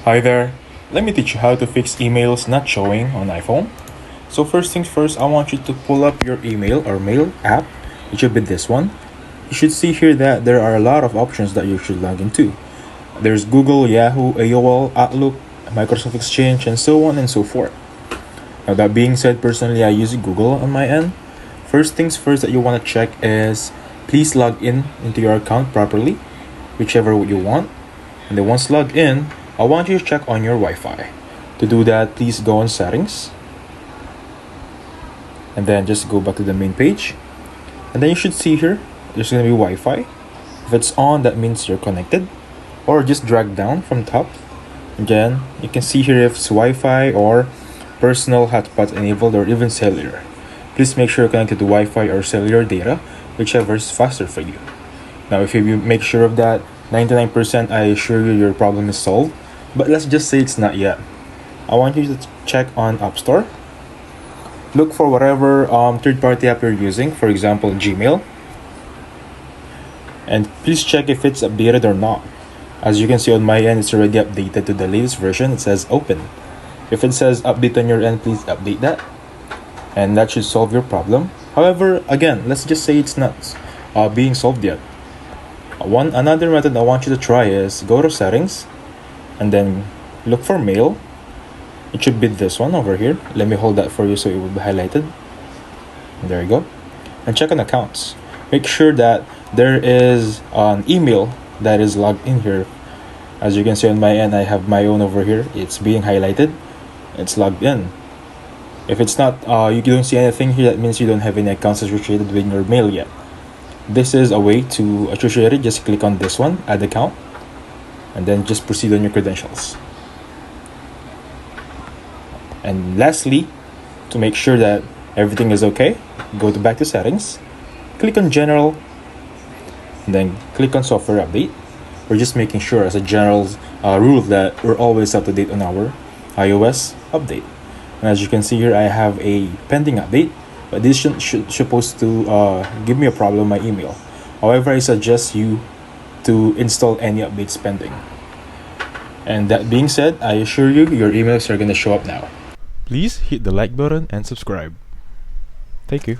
Hi there, let me teach you how to fix emails not showing on iPhone. So first things first, I want you to pull up your email or mail app. It should be this one. You should see here that there are a lot of options that you should log into. There's Google, Yahoo, AOL, Outlook, Microsoft Exchange, and so on and so forth. Now that being said, personally I use Google on my end. First things first that you want to check is please log in into your account properly, whichever you want. And then once logged in, I want you to check on your Wi-Fi. To do that, please go on settings. And then just go back to the main page. And then you should see here, there's going to be Wi-Fi. If it's on, that means you're connected. Or just drag down from top. Again, you can see here if it's Wi-Fi or personal hotspot enabled or even cellular. Please make sure you're connected to Wi-Fi or cellular data, whichever is faster for you. Now, if you make sure of that, 99% I assure you your problem is solved. But let's just say it's not yet. I want you to check on App Store. Look for whatever third-party app you're using, for example, Gmail. And please check if it's updated or not. As you can see on my end, it's already updated to the latest version. It says open. If it says update on your end, please update that. And that should solve your problem. However, again, let's just say it's not being solved yet. Another method I want you to try is go to settings and then look for mail. It should be this one over here. Let me hold that for you so it will be highlighted. There you go. And check on accounts. Make sure that there is an email that is logged in here. As you can see on my end, I have my own over here. It's being highlighted. It's logged in. If it's not, you don't see anything here, that means you don't have any accounts associated with your mail yet. This is a way to associate it. Just click on this one, add account, and then just proceed on your credentials. And lastly, to make sure that everything is okay, go back to settings, click on general, and then click on software update. We're just making sure as a general rule that we're always up to date on our iOS update. And as you can see here, I have a pending update, but this should supposed to give me a problem on my email. However, I suggest you to install any updates pending. And that being said, I assure you your emails are going to show up now. Please hit the like button and subscribe. Thank you.